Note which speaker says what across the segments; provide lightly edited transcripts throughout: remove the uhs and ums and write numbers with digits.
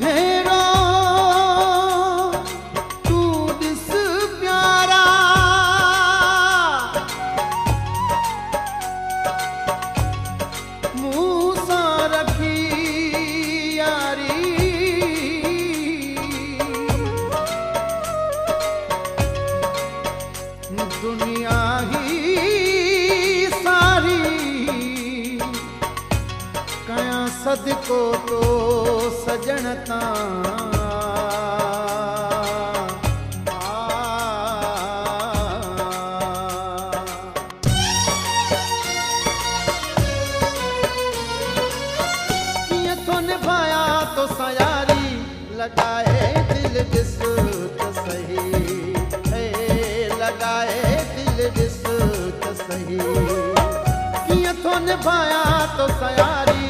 Speaker 1: भेरो तू दिस प्यारा मूसा रखी यारी दुनिया ही सारी कया सदको तो सजणता तो निभाया तो सयारी लगाए दिल जिस तो सही है लगाए दिल जिस तो सही तो निभाया तो सयारी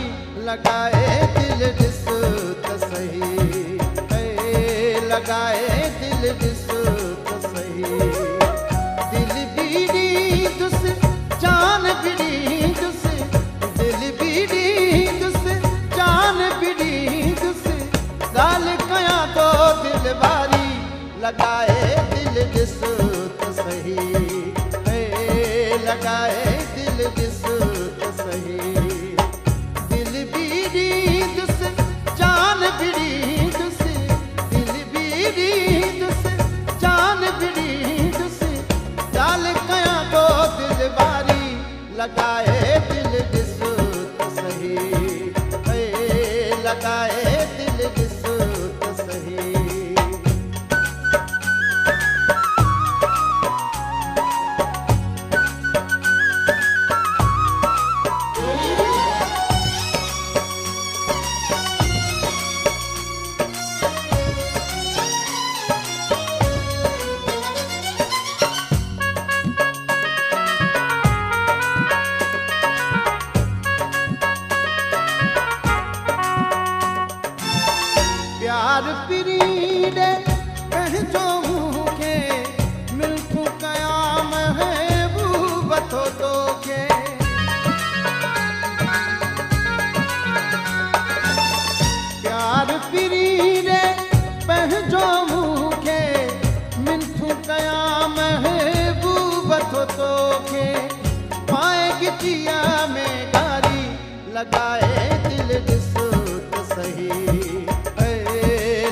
Speaker 1: लगाए दिल जिस तो सही है लगाए दिल जिस तो सही दिल बीड़ी दुस जान बीड़ी दुस दिल बीड़ी दुस जान बीड़ी दुस गाल कया तो दिल बारी लगाए दिल जिस तो सही है लगाए दिल जिस तो सही दिल बीड़ी दुस जान बीड़ी दुस दिल बीड़ी दुस जान बीड़ी दुस गाल कया तो दिल बारी लगाए दिल जिस तो सही है लगाए दिल जिस तो सही प्यार पीड़े कहजो मूंखे मिल्कू कयाम है बूबतो तोखे प्यार पीड़े कहजो मूंखे मिल्कू कयाम है बूबतो तोखे पाएगी जिया में गारी लगाए दिल जिस तो सही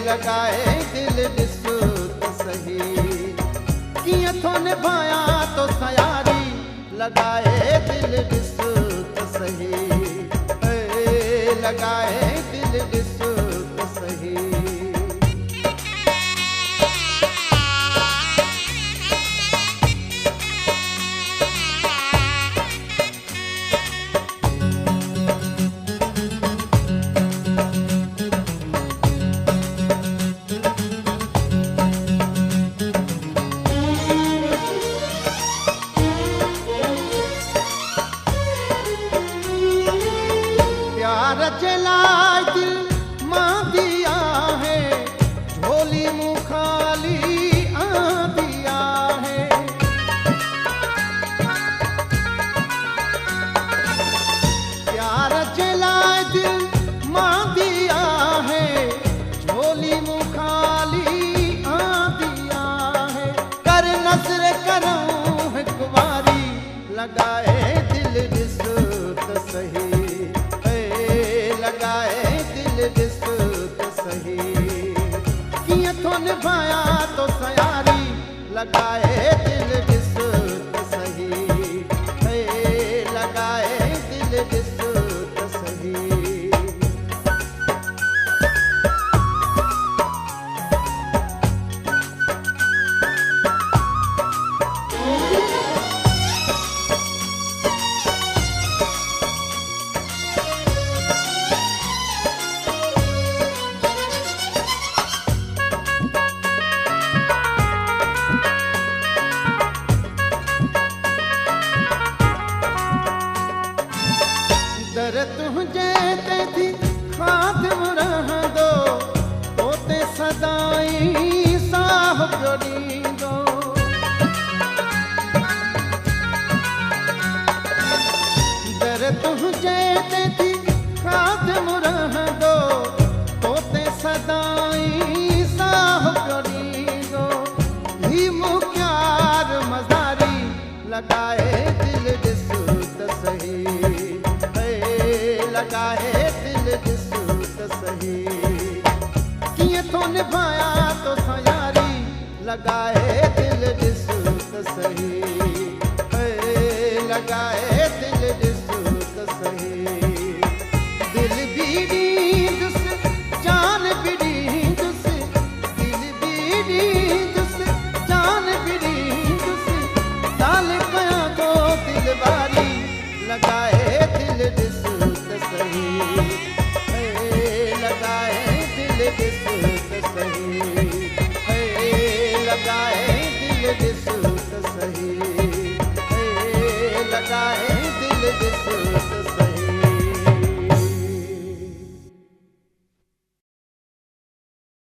Speaker 1: लगाए दिल जिस तो सही किया तो निभाया तो सयारी लगाए दिल जिस तो सही लगाए दिल जिस तो सही प्यार चला दिल मां दिया है झोली मुँह खाली आ दिया है प्यार चला दिल मां दिया है झोली मुँह खाली आ दिया है कर नजर करूं है कुमारी लगाए दिल जिस तो सही लगाए दिल जिस तो सही किया तो निभाया तो सयारी लगाए दिल जिस तो सही है लगाए दिल जिस तो सही दर तुझे ते थी खातिम रह दो तोते सदाई साहब जोड़ींदो दर तुझे ते थी खातिम रह दो तोते सदाई लगाए दिल ॾिसू त सही, लगाए दिल ॾिसू त सही। कीअं थो निभाया तोसां यारी, लगाए दिल ॾिसू त सही, लगाए दिल ॾिसू त सही। दिल भी ॾींदुसि जान भी ॾींदुसि, दिल भी ॾींदुसि जान भी ॾींदुसि, ॻाल कयां थो दिल वारी, लगाए दिल ॾिसू त सही, लगाए दिल ॾिसू त सही, लगाए दिल ॾिसू त सही, लगाए दिल ॾिसू